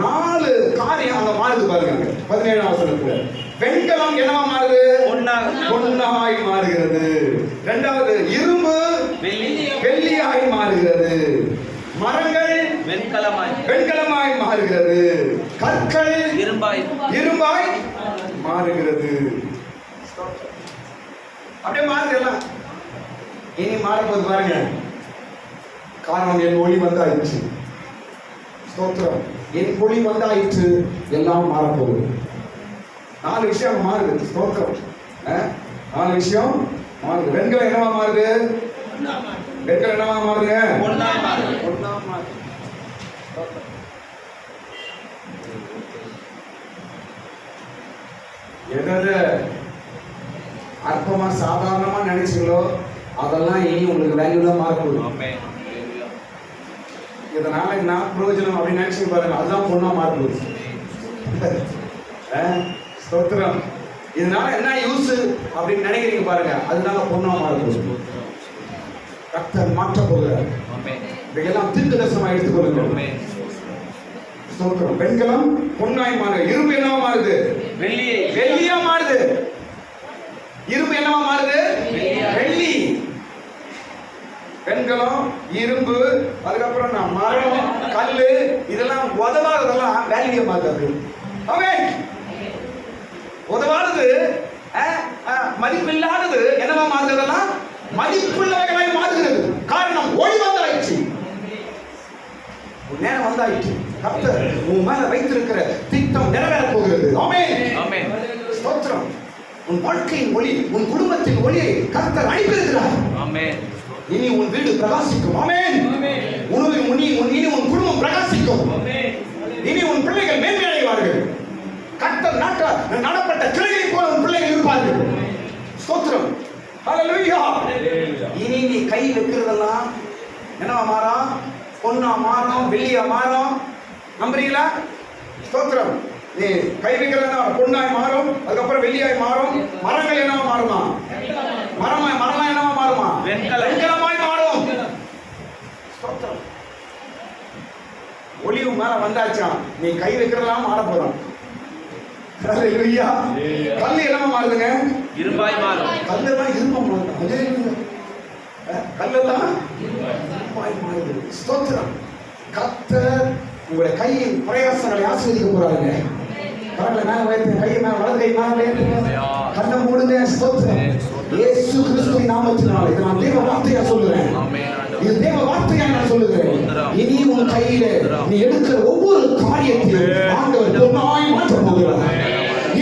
4 காரியம் அங்க மாறுது பாருங்க. 17ஆம் வசனத்துல வெண்கலம் என்னவா மாறுது? பொன்னாய் மாறுகிறது. இரண்டாவது இரும்பு வெள்ளியாய் மாறுகிறது. மரங்கள் வெண்கலமாய் மாறுகிறது. கற்கள் இரும்பாய் மாறுகிறது. அப்படியே மாறுது எல்லாம். இனி மாறப்போது பாருங்க. காரணம் என் ஒளி வந்தாயிற்று. ஸ்தோத்திரம். என் ஒளி வந்தாயிற்று. எல்லாம் மாறப்போகுது. 4 விஷயம் மாறுது. ஸ்தோத்திரம். 4 விஷயம் மாறுது. வெண்கலம் என்னவா மாறுது? வெண்கலம் என்னவா மாறுங்க? பொன்னா மாறுது. எதை அற்பமா சாதாரணமா நினைச்சீங்களோ அதெல்லாம் இனி உங்களுக்கு வேல்யூல மாறப்போகுது. இதனால என்ன பிரயோஜனம் அப்படின்னு நினைச்சு பாருங்க. அதுதான் பொண்ணா மாறுது. ஸ்தோத்திரம். இதனால என்ன யூஸ் அப்படின்னு நினைக்கிறீங்க பாருங்க. அதனால பொண்ணா மாறுது. கர்த்தர் மாற்ற போகிறார். இதையெல்லாம் தீர்க்கதரிசனமா எடுத்துக்கொள்ளுங்க. ஸ்தோத்திரம். வெண்கலம் பொன்னாய் மாறுது. இரும்பு என்னவா மாறுது? வெள்ளியா மாறுது. இரும்பு என்னவா மாறுது? வெள்ளி. வெண்கலம், இரும்பு, அதுக்கப்புறம் மரம், கல்லு, இதெல்லாம் உதவாததெல்லாம் வேல்யூ மாறுது. ஆமென். உதவாதது, மதிப்பில்லாதது என்னவா மாறுதெல்லாம் மதிப்புள்ளவைகளாய் மாறுகிறது. காரணம் ஒளி வந்தாயிற்று. நேரம் வந்தாயிற்று. கர்த்தர் உன் மேல வைத்திருக்கிற திட்டம் நிறைவேறப் போகிறது. ஆமென். ஸ்தோத்திரம். உன் வாழ்க்கையின் ஒளி, உன் குடும்பத்தின் ஒளியை கர்த்தர் அனுப்பியிருக்கிறார். ஆமென். இனி உன் வீடு பிரகாசிக்கும். ஆமென். இனி உன் குடும்பம் பிரகாசிக்கும். ஆமென். இனி உன் பிள்ளைகள் மேன்மையடைவார்கள். கர்த்தர் நடப்பட்ட கிளையை போல உன் பிள்ளைகள் இருப்பார்கள். ஸ்தோத்திரம். ஹல்லேலூயா. இனி நீ கை வைக்கிறதெல்லாம் என்னவா மாறும்? பொன்னா மாறும், வெள்ளியா மாறும். நம்புறீங்களா? ஸ்தோத்திரம். நீ கை வைக்கிறதா பொன்னாய் மாறும், அதுக்கப்புறம் வெள்ளியாய் மாறும். மரங்கள் என்னவா மாறுமா? மரம்லாம் என்னவா மாறுமா? வெண்கலமாய் மாறும். ஸ்தோத்திரம். ஒளிவு மேல வந்தாச்சா நீ கை வைக்கிறதெல்லாம் மாற போறோம். ஹல்லேலூயா. கல்லு என்னவா மாறுதுங்க? இரும்பாய் மாறும். கல்லெல்லாம் இரும்பா மாறும். ஹல்லேலூயா. கல்லெல்லாம் இரும்பாய் மாறுது. ஸ்தோத்திரம். கர்த்தர் உங்களுடைய கையின் பிரயாசங்களை ஆசீர்வதிக்க போறாங்க. கரங்களை மேல வைத்து கையை மேல வலது கை மேல வைத்து கண்ணை மூடுங்க. ஸ்தோத்திரம். இயேசு கிறிஸ்துவின் நாமத்தினால இதை நான் தேவ வார்த்தையா சொல்லுறேன். இது தேவ வார்த்தையா நான் சொல்லுகிறேன். இனி உன் கையில நீ எடுக்கிற ஒவ்வொரு காரியத்தையும் ஆண்டவர் பொன்னாய் மாற்றப் போகிறார்.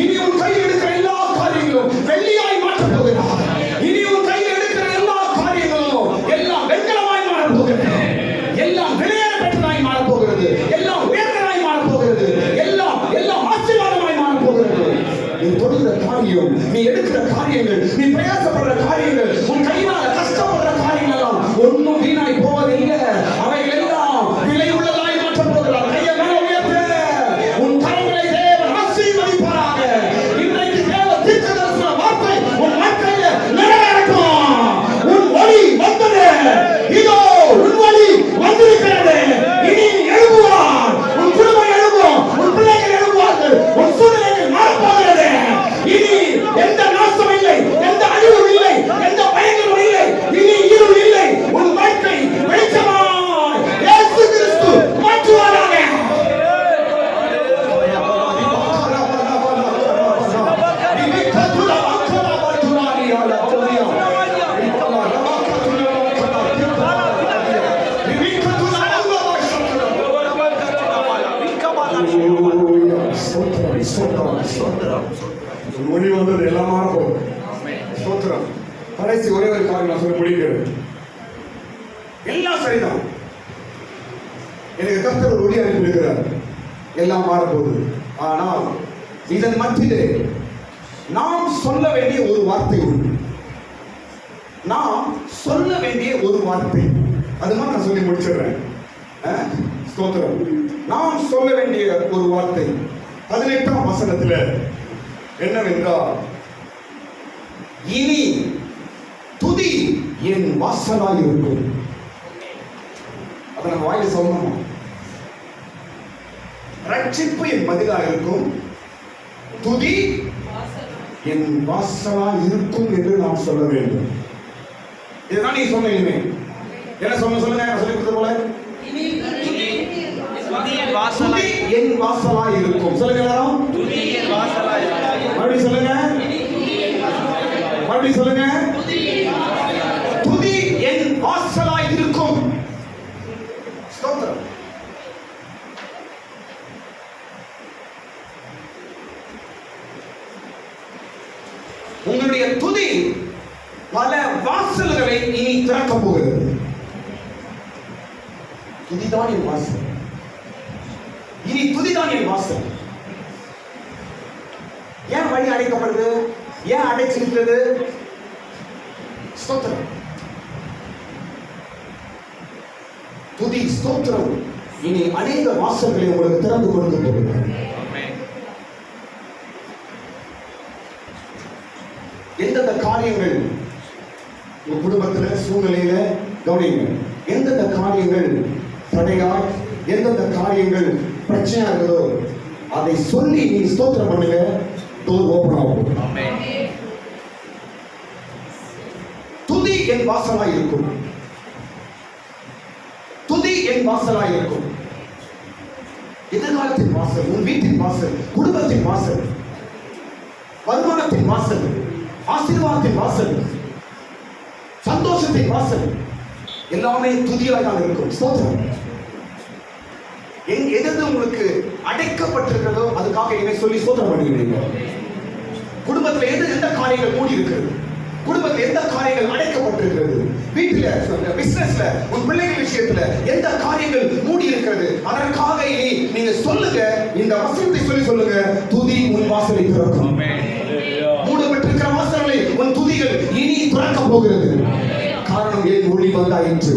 இனி உன் கையில் எடுக்கிற எல்லா காரியங்களும் வெள்ளியாய் மாற்றப் போகிறார். இனி உன் கையில் எடுக்கிற எல்லா காரியங்களும் எல்லாம் வெண்கலமாய் மாறப் போகிறது. எல்லாம் விலையேற பெற்றதாய் மாறப் போகிறது. எல்லாம் உயர்ந்ததாய் மாறப் போகிறது. எல்லாம் ஆசீர்வாதமாய் மாறப் போகிறது. நீ தொடுகிற காரியம், நீ எடுக்கிற காரியங்கள், நீ பிரயாசப்படுற காரியங்கள், உன் கையினால கஷ்டப்படுற காரியங்கள் எல்லாம் ஒன்றும் வீணாய் போவதில்லை. அவைகள் எல்லாம் விலை உள்ளதாய் மாற்றப் போகிறார். கையை மேல உயர்த்து. உன் கரங்களை தேவன் ஆசீர்வதிப்பாராக. இன்றைக்கு தேவ தீர்க்கதரிசன வார்த்தை உன் வாழ்க்கையில நிறைவேறட்டும். உன் ஒளி வந்தது. இதோ உன் ஒளி வந்திருக்கிறது. இனி எழும்புவார். உன் குடும்பம் எழும்பும். உன் பிள்ளைகள் எழும்புவார்கள். உன் சூழ்நிலைகள் மாறப்போகிறது. இனி எந்த நாசம் இல்லை, எந்த அழிவும் இல்லை, எந்த பயங்களும் இல்லை. இனி ஸ்தோத்திரம் உன் ஒளி வந்தது எல்லாம் மாற போகுது. ஸ்தோத்திரம். கடைசி ஒரே ஒரு காரியம் நான் சொல்லி முடிக்கிறேன். எல்லாம் சரிதான். எனக்கு கர்த்தர் ஒரு ஒளி அனுப்பியிருக்கிறார். எல்லாம் மாற போகுது. ஆனால் இதன் மத்தியிலே நாம் சொல்ல வேண்டிய ஒரு வார்த்தை உண்டு. நாம் சொல்ல வேண்டிய ஒரு வார்த்தை, அதுதான் நான் சொல்லி முடிச்சிடுறேன். ஸ்தோத்திரம். நாம் சொல்ல வேண்டிய ஒரு வார்த்தை 18ஆம் வசனத்துல என்னவென்றால், இனி துதி என் வாசலாய் இருக்கும். அதை நம்ம வாயில சொல்லணுமா? ரட்சிப்பு என் மதிலாக இருக்கும், துதி என் வாசலாய் இருக்கும் என்று நாம் சொல்ல வேண்டும். இதுதான் நீ சொன்ன இனிமே. என்ன சொல்லுங்க, சொல்லி கொடுத்த போல துதி என் வாசலாய் இருக்கும். சொல்லுங்க எல்லாரும், துதி என் வாசலாய் இருக்கும். மறுபடியும் சொல்லுங்க, மறுபடியும் சொல்லுங்க, துதி என் வாசலாய் இருக்கும். ஸ்தோத்திரம். உங்களுடைய துதி பல வாசல்களை இனி திறக்க போகிறது. துதிதான் என் வாசல். இனி துதிதான் என் வாசல். ஏன் வழி அடைக்கப்படுது? ஏன் அடைச்சிருக்கிறது? ஸ்தோத்திரம். துதி, ஸ்தோத்திரம் இனி அநேக வாசல்களை உங்களுக்கு திறந்து கொடுக்க போகிறது. எந்தெந்த காரியங்கள் உங்க குடும்பத்துல சூழ்நிலையில கவனிங்க. எந்தெந்த காரியங்கள் தடையாய், எந்தெந்த காரியங்கள் பிரச்சனையா இருக்குதோ அதை சொல்லி நீ ஸ்தோத்திரம் பண்ணுங்க. டோர் ஓபன் ஆகும். துதி என் வாசலாய் இருக்கும். துதி என் வாசலாய் இருக்கும். எதிர்காலத்தின் வாசல், உன் வீட்டின் வாசல், குடும்பத்தின் வாசல், வருமானத்தின் வாசல், ஆசீர்வாதத்தின் வாசல், சந்தோஷத்தின் வாசல் எல்லாமே துதியாய் தான் இருக்கும். ஸ்தோத்திரம். எது உங்களுக்கு அடைக்கப்பட்டிருக்கிறதோ அதுக்காக என்னை சொல்லி ஸ்தோத்திரம் பண்ணுவீங்க. குடும்பத்தில் எந்த காரியங்கள் மூடி இருக்கிறது, குடும்பத்தில் எந்த காரியங்கள் அடைக்கப்பட்டிருக்கிறது, வீட்டில, பிசினஸ்ல, உன் பிள்ளைகள் விஷயத்துல எந்த காரியங்கள் மூடி இருக்கிறது, அதற்காக இனி நீங்க சொல்லுங்க. இந்த வசனத்தை சொல்லி சொல்லுங்க, துதி உன் வாசலை திறக்கும். மூடப்பட்டிருக்கிற வாசல்களை உன் துதிகள் இனி திறக்க போகிறது. காரணம், என் ஒளி வந்தாயிற்று.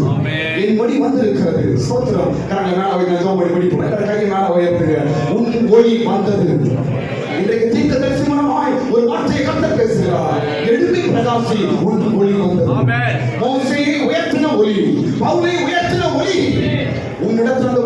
என் ஒளி வந்திருக்கிறது. ஸ்தோத்திரம். கரங்களை மேல வைத்து ஜெபம் படிப்போம். கையை மேல உயர்த்துங்க. உன் ஒளி வந்தது. இன்றைக்கு தீர்க்க தரிசனமாய் ஒரு வார்த்தையை கர்த்தர் பேசுகிறார். எழும்பி பிரகாசி, உன் ஒளி வந்தது. மோசேயை உயர்த்தின ஒளி, பவுலை உயர்த்தின ஒளி, உன்னிடத்தில் அந்த